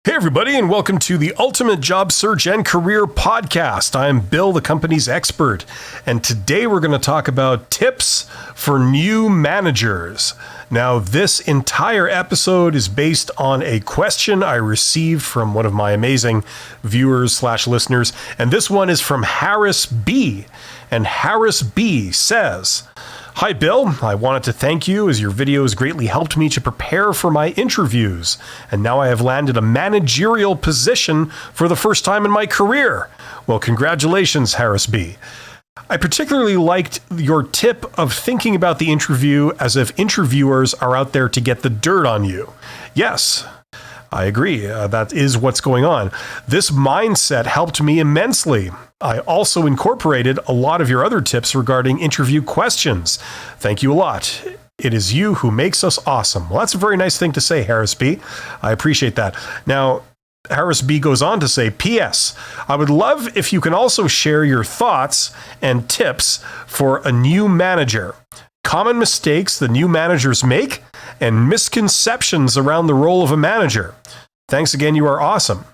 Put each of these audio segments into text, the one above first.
Hey, everybody, and welcome to the Ultimate Job Search and Career Podcast. I'm Bill, the company's expert, and today we're going to talk about tips for new managers. Now, this entire episode is based on a question I received from one of my amazing viewers/listeners, and this one is from Harris B. And Harris B says, "Hi, Bill. I wanted to thank you as your videos greatly helped me to prepare for my interviews. And now I have landed a managerial position for the first time in my career." Well, congratulations, Harris B. I particularly liked your tip of thinking about the interview as if interviewers are out there to get the dirt on you. Yes, I agree. That is what's going on. This mindset helped me immensely. I also incorporated a lot of your other tips regarding interview questions. Thank you a lot. It is you who makes us awesome. Well, that's a very nice thing to say, Harris B. I appreciate that. Now, Harris B goes on to say, P.S. I would love if you can also share your thoughts and tips for a new manager. Common mistakes the new managers make and misconceptions around the role of a manager. Thanks again. You are awesome.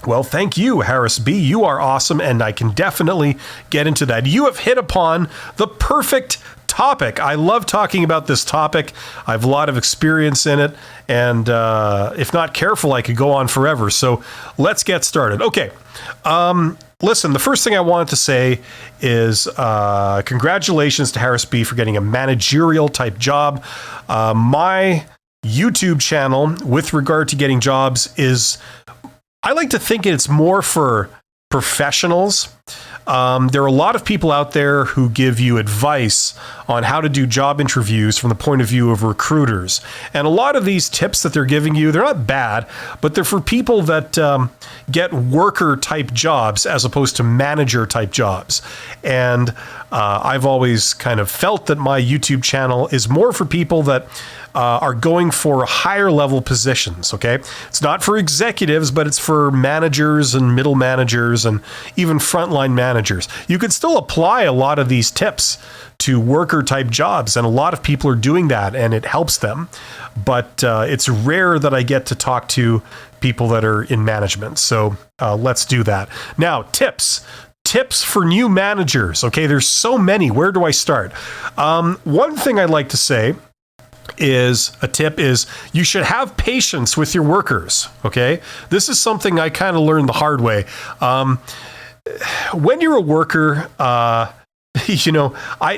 Well, thank you, Harris B. You are awesome, and I can definitely get into that. You have hit upon the perfect topic. I love talking about this topic. I have a lot of experience in it, and if not careful, I could go on forever. So let's get started. Okay. Listen, the first thing I wanted to say is congratulations to Harris B for getting a managerial type job. My YouTube channel with regard to getting jobs is, I like to think it's more for professionals. There are a lot of people out there who give you advice on how to do job interviews from the point of view of recruiters. And a lot of these tips that they're giving you, they're not bad, but they're for people that get worker type jobs as opposed to manager type jobs. And I've always kind of felt that my YouTube channel is more for people that are going for higher level positions, okay? It's not for executives, but it's for managers and middle managers and even frontline managers. You could still apply a lot of these tips to worker type jobs, and a lot of people are doing that, and it helps them. But it's rare that I get to talk to people that are in management. So let's do that. Now, tips for new managers. Okay, there's so many. Where do I start? One thing I'd like to say is you should have patience with your workers. Okay, this is something I kind of learned the hard way. When you're a worker, I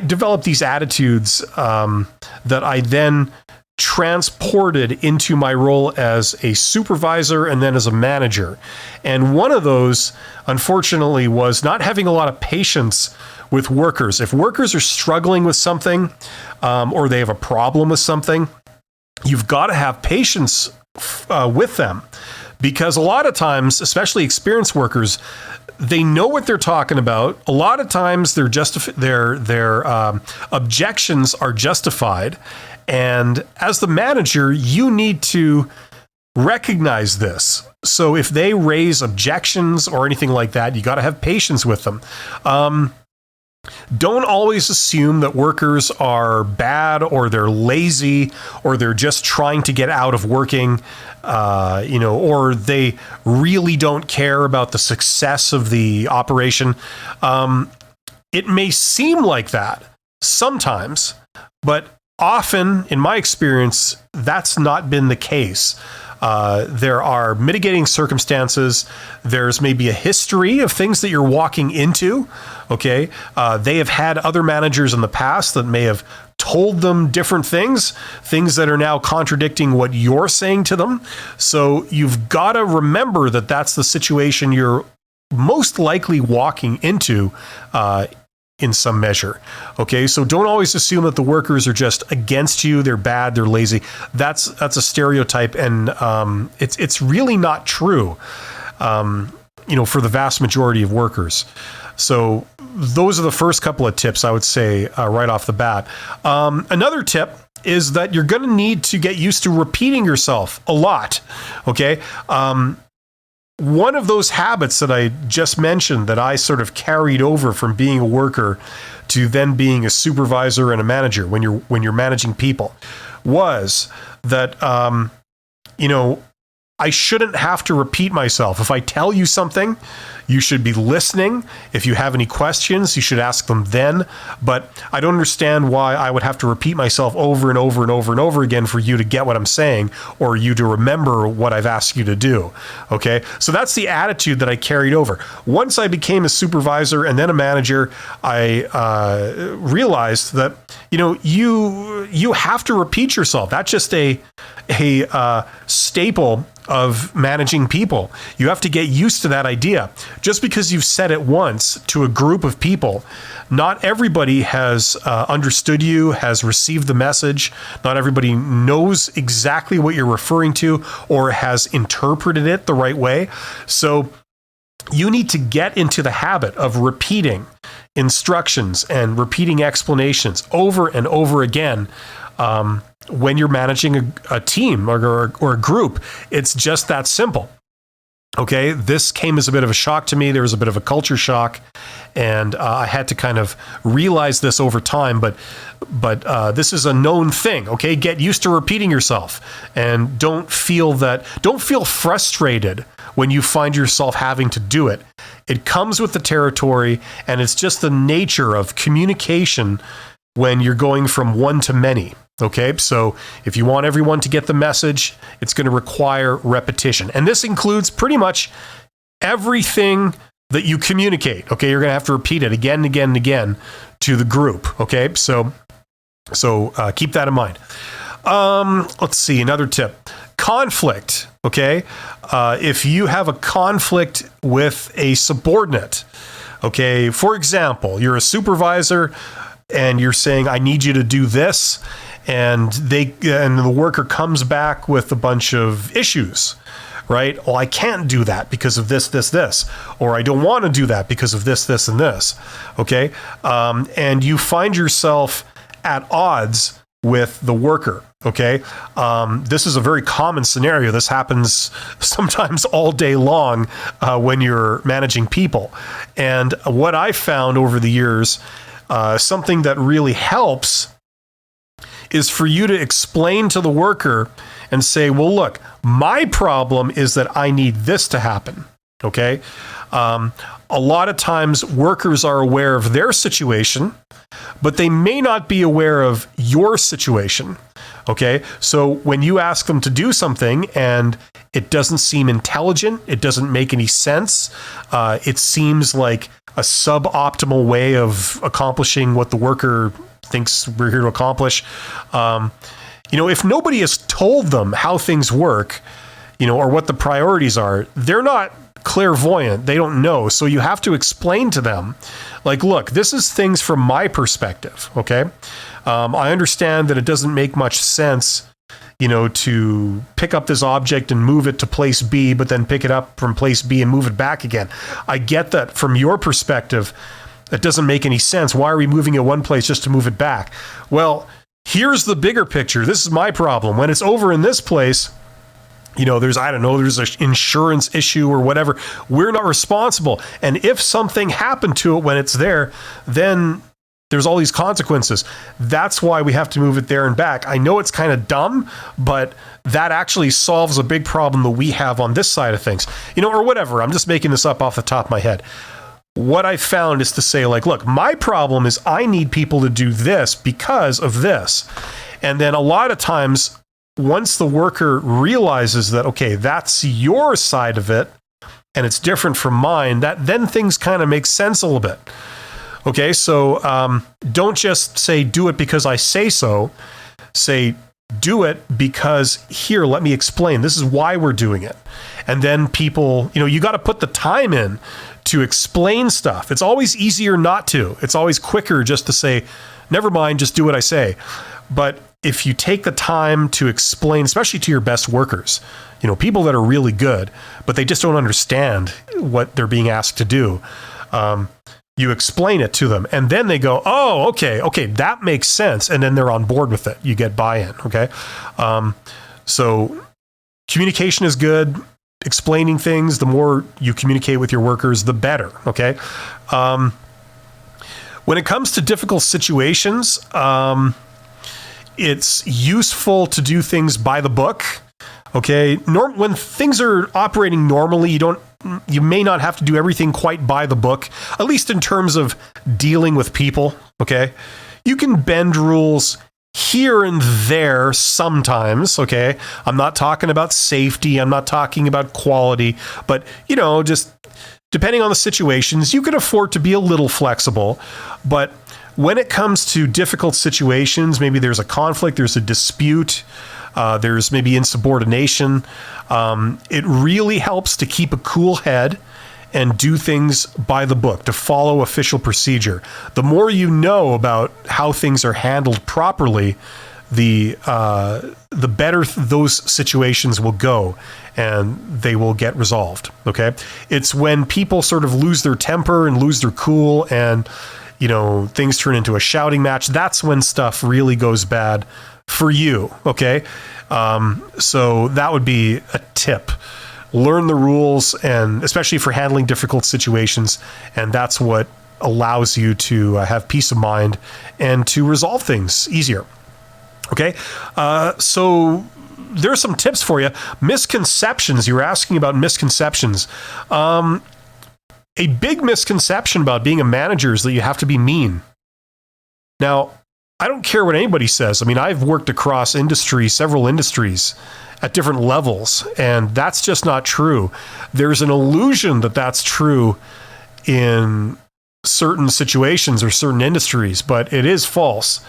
developed these attitudes that I then transported into my role as a supervisor and then as a manager. And one of those, unfortunately, was not having a lot of patience with workers. If workers are struggling with something or they have a problem with something, you've got to have patience with them, because a lot of times, especially experienced workers, they know what they're talking about. A lot of times their objections are justified. And as the manager, you need to recognize this. So if they raise objections or anything like that, you got to have patience with them. Don't always assume that workers are bad or they're lazy or they're just trying to get out of working, or they really don't care about the success of the operation. It may seem like that sometimes, but often, in my experience, that's not been the case. There are mitigating circumstances. There's maybe a history of things that you're walking into. Okay. They have had other managers in the past that may have told them different things that are now contradicting what you're saying to them. So you've got to remember that that's the situation you're most likely walking into, in some measure. Okay, so don't always assume that the workers are just against you, they're bad, they're lazy. That's a stereotype, and it's really not true, for the vast majority of workers. So those are the first couple of tips I would say right off the bat. Another tip is that you're going to need to get used to repeating yourself a lot. Okay. One of those habits that I just mentioned that I sort of carried over from being a worker to then being a supervisor and a manager when you're managing people was that, I shouldn't have to repeat myself. If I tell you something, you should be listening. If you have any questions, you should ask them then. But I don't understand why I would have to repeat myself over and over and over and over again for you to get what I'm saying or you to remember what I've asked you to do. Okay? So that's the attitude that I carried over. Once I became a supervisor and then a manager, I realized that, you have to repeat yourself. That's just a staple of managing people. You have to get used to that idea. Just because you've said it once to a group of people, not everybody has understood you, has received the message. Not everybody knows exactly what you're referring to or has interpreted it the right way. So you need to get into the habit of repeating instructions and repeating explanations over and over again. When you're managing a team or a group, it's just that simple. Okay, this came as a bit of a shock to me. There was a bit of a culture shock, and I had to kind of realize this over time. But this is a known thing. Okay, get used to repeating yourself, and don't feel frustrated when you find yourself having to do it. It comes with the territory, and it's just the nature of communication when you're going from one to many. Okay, so if you want everyone to get the message, it's going to require repetition. And this includes pretty much everything that you communicate. Okay, you're going to have to repeat it again and again and again to the group. Okay, so keep that in mind. Let's see, another tip. Conflict. Okay, if you have a conflict with a subordinate, okay, for example, you're a supervisor and you're saying, I need you to do this. And the worker comes back with a bunch of issues, right? Well, I can't do that because of this, or I don't want to do that because of this, and this. Okay, and you find yourself at odds with the worker. Okay, this is a very common scenario. This happens sometimes all day long when you're managing people. And what I found over the years, something that really helps is for you to explain to the worker and say, well, look, my problem is that I need this to happen. Okay. A lot of times workers are aware of their situation, but they may not be aware of your situation. Okay. So when you ask them to do something and it doesn't seem intelligent, it doesn't make any sense, it seems like a suboptimal way of accomplishing what the worker thinks we're here to accomplish. If nobody has told them how things work, or what the priorities are, they're not clairvoyant. They don't know. So you have to explain to them, like, look, this is things from my perspective. Okay. I understand that it doesn't make much sense, to pick up this object and move it to place B, but then pick it up from place B and move it back again. I get that from your perspective. That doesn't make any sense. Why are we moving it one place just to move it back? Well, here's the bigger picture. This is my problem. When it's over in this place, there's an insurance issue or whatever. We're not responsible. And if something happened to it when it's there, then there's all these consequences. That's why we have to move it there and back. I know it's kind of dumb, but that actually solves a big problem that we have on this side of things, or whatever. I'm just making this up off the top of my head. What I found is to say, like, look, my problem is I need people to do this because of this. And then a lot of times, once the worker realizes that, okay, that's your side of it, and it's different from mine, that then things kind of make sense a little bit. Okay, so don't just say, do it because I say so. Say, do it because here, let me explain. This is why we're doing it. And then people, you got to put the time in to explain stuff. It's always easier not to. It's always quicker just to say, never mind, just do what I say. But if you take the time to explain, especially to your best workers, people that are really good, but they just don't understand what they're being asked to do, you explain it to them and then they go, oh, okay, that makes sense. And then they're on board with it. You get buy-in. Okay. So communication is good. Explaining things, the more you communicate with your workers, the better. Okay. When it comes to difficult situations, it's useful to do things by the book. Okay. When things are operating normally, you may not have to do everything quite by the book, at least in terms of dealing with people. Okay. You can bend rules here and there sometimes. Okay. I'm not talking about safety. I'm not talking about quality, but just depending on the situations, you can afford to be a little flexible. But when it comes to difficult situations, maybe there's a conflict, there's a dispute, there's maybe insubordination. It really helps to keep a cool head and do things by the book, to follow official procedure. The more you know about how things are handled properly, the better those situations will go and they will get resolved. Okay. It's when people sort of lose their temper and lose their cool and, things turn into a shouting match. That's when stuff really goes bad for you. Okay. So that would be a tip. Learn the rules, and especially for handling difficult situations. And that's what allows you to have peace of mind and to resolve things easier. Okay. So there's some tips for you. Misconceptions. You were asking about misconceptions. A big misconception about being a manager is that you have to be mean. Now, I don't care what anybody says. I mean, I've worked across several industries at different levels, and that's just not true. There's an illusion that that's true in certain situations or certain industries, but it is false.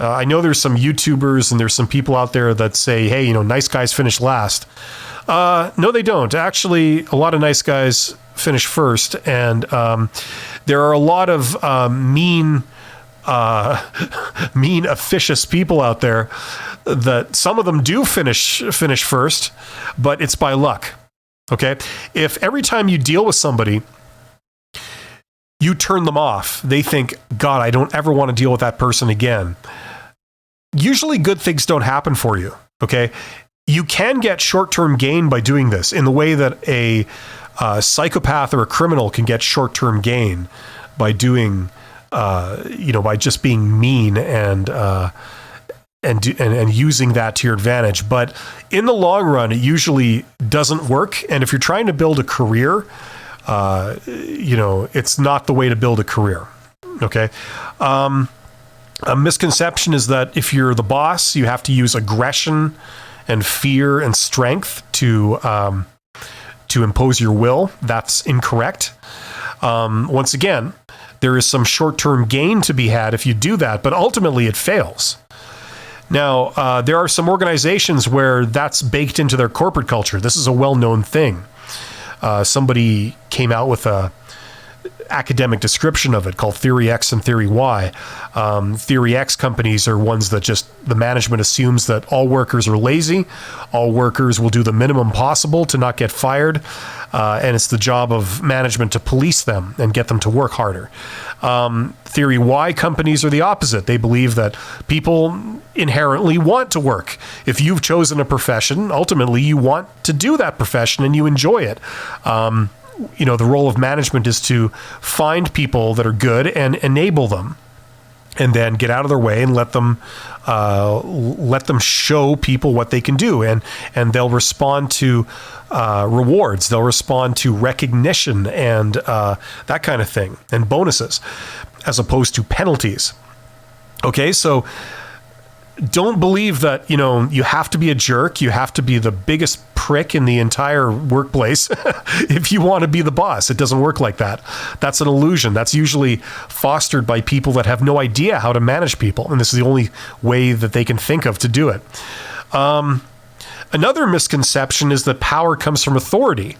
I know there's some YouTubers and there's some people out there that say, hey, nice guys finish last. No, they don't. Actually, a lot of nice guys finish first, and there are a lot of mean, officious people out there that some of them do finish first, but it's by luck. Okay. If every time you deal with somebody, you turn them off, they think, God, I don't ever want to deal with that person again. Usually good things don't happen for you. Okay. You can get short-term gain by doing this in the way that a psychopath or a criminal can get short-term gain by doing, by just being mean and using that to your advantage. But in the long run, it usually doesn't work. And if you're trying to build a career, it's not the way to build a career. Okay. A misconception is that if you're the boss, you have to use aggression and fear and strength to impose your will. That's incorrect. Once again, there is some short-term gain to be had if you do that, but ultimately it fails. Now, there are some organizations where that's baked into their corporate culture. This is a well-known thing. Somebody came out with a academic description of it called Theory X and Theory Y. Theory X companies are ones that just the management assumes that all workers are lazy, all workers will do the minimum possible to not get fired, and it's the job of management to police them and get them to work harder. Theory Y companies are the opposite. They believe that people inherently want to work. If you've chosen a profession, ultimately you want to do that profession and you enjoy it. The role of management is to find people that are good and enable them, and then get out of their way and let them show people what they can do, and they'll respond to rewards, they'll respond to recognition and that kind of thing, and bonuses, as opposed to penalties. Okay, so don't believe that, you have to be a jerk. You have to be the biggest prick in the entire workplace if you want to be the boss. It doesn't work like that. That's an illusion. That's usually fostered by people that have no idea how to manage people. And this is the only way that they can think of to do it. Another misconception is that power comes from authority.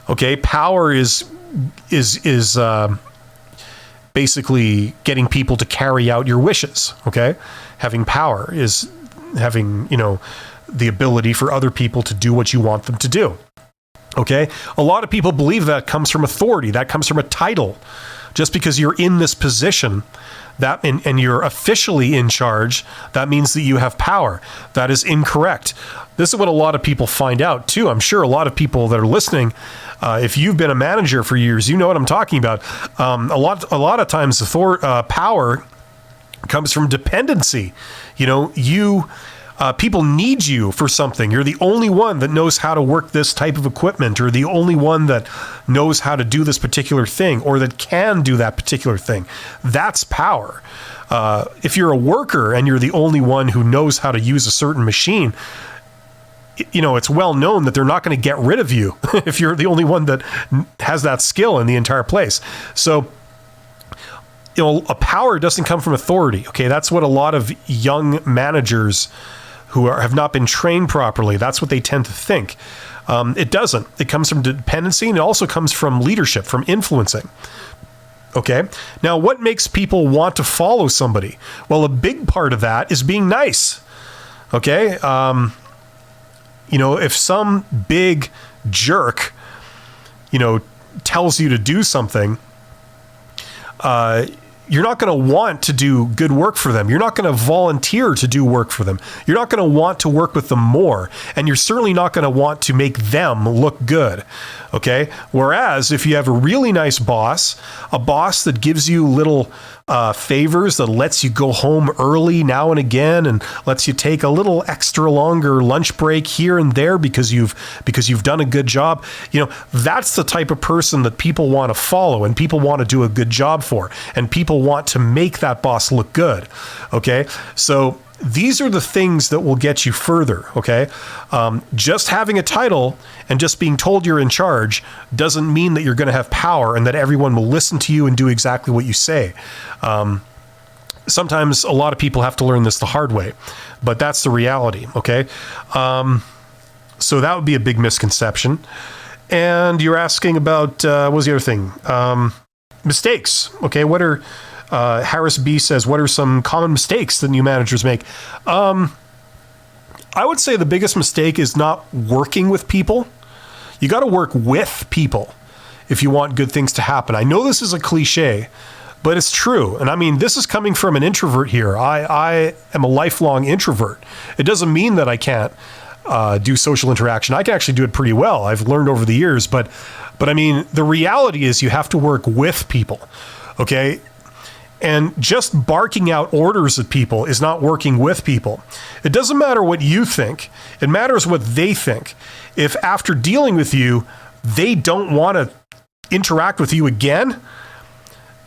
Okay. Power is basically getting people to carry out your wishes. Okay. Having power is having, the ability for other people to do what you want them to do. Okay. A lot of people believe that comes from authority. That comes from a title. Just because you're in this position and you're officially in charge, that means that you have power. That is incorrect. This is what a lot of people find out too. I'm sure a lot of people that are listening, if you've been a manager for years, you know what I'm talking about. A lot of times power comes from dependency. You people need you for something. You're the only one that knows how to work this type of equipment, or the only one that knows how to do this particular thing, or that can do that particular thing. That's power. If you're a worker and you're the only one who knows how to use a certain machine, it's well known that they're not going to get rid of you if you're the only one that has that skill in the entire place. So, a power doesn't come from authority. Okay, that's what a lot of young managers who have not been trained properly, that's what they tend to think. It doesn't. It comes from dependency, and it also comes from leadership, from influencing. Okay, now what makes people want to follow somebody? Well, a big part of that is being nice. Okay, if some big jerk, tells you to do something, you're not going to want to do good work for them. You're not going to volunteer to do work for them. You're not going to want to work with them more. And you're certainly not going to want to make them look good. Okay? Whereas if you have a really nice boss, a boss that gives you little favors, that lets you go home early now and again, and lets you take a little extra longer lunch break here and there because you've done a good job, that's the type of person that people want to follow, and people want to do a good job for, and people want to make that boss look good. Okay, so these are the things that will get you further. Okay, just having a title and just being told you're in charge doesn't mean that you're going to have power and that everyone will listen to you and do exactly what you say. Sometimes a lot of people have to learn this the hard way, but that's the reality. Okay, so that would be a big misconception. And you're asking about what was the other thing? Mistakes. Okay, what are Harris B says, what are some common mistakes that new managers make? I would say the biggest mistake is not working with people. You got to work with people if you want good things to happen. I know this is a cliche, but it's true. And I mean, this is coming from an introvert here. I am a lifelong introvert. It doesn't mean that I can't do social interaction. I can actually do it pretty well. I've learned over the years, but I mean, the reality is you have to work with people. Okay. And just barking out orders at people is not working with people. It doesn't matter what you think. It matters what they think. If after dealing with you, they don't want to interact with you again,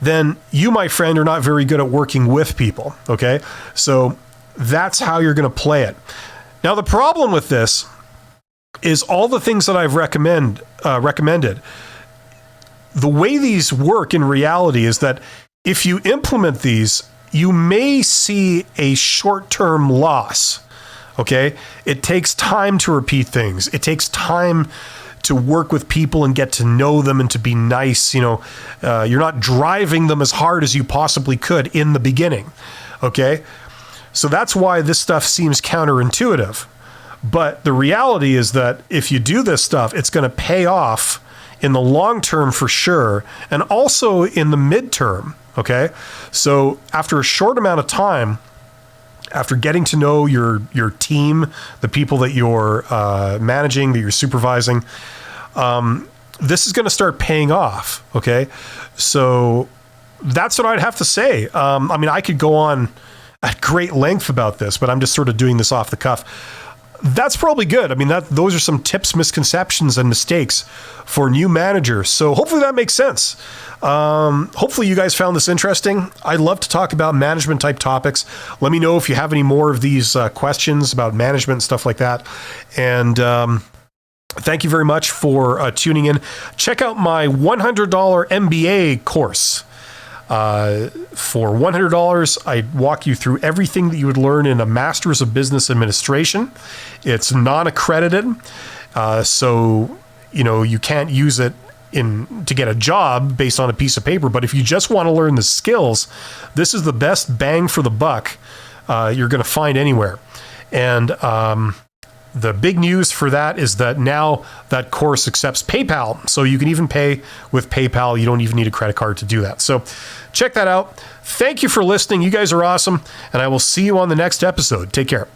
then you, my friend, are not very good at working with people. Okay. So that's how you're going to play it. Now, the problem with this is all the things that I've recommended. The way these work in reality is that if you implement these, you may see a short-term loss. Okay? It takes time to repeat things. It takes time to work with people and get to know them and to be nice. You're not driving them as hard as you possibly could in the beginning. Okay? So that's why this stuff seems counterintuitive. But the reality is that if you do this stuff, it's going to pay off in the long term for sure, and also in the midterm. Okay, so after a short amount of time, after getting to know your team, the people that you're managing, that you're supervising, this is going to start paying off. Okay, so that's what I'd have to say. I mean, I could go on at great length about this, but I'm just sort of doing this off the cuff. That's probably good. I mean, those are some tips, misconceptions, and mistakes for new managers. So hopefully that makes sense. Hopefully you guys found this interesting. I'd love to talk about management type topics. Let me know if you have any more of these questions about management and stuff like that. And thank you very much for tuning in. Check out my $100 MBA course. For $100, I walk you through everything that you would learn in a Master's of Business Administration. It's non-accredited, so you can't use it to get a job based on a piece of paper. But if you just want to learn the skills, this is the best bang for the buck you're going to find anywhere. And the big news for that is that now that course accepts PayPal. So you can even pay with PayPal. You don't even need a credit card to do that. So check that out. Thank you for listening. You guys are awesome. And I will see you on the next episode. Take care.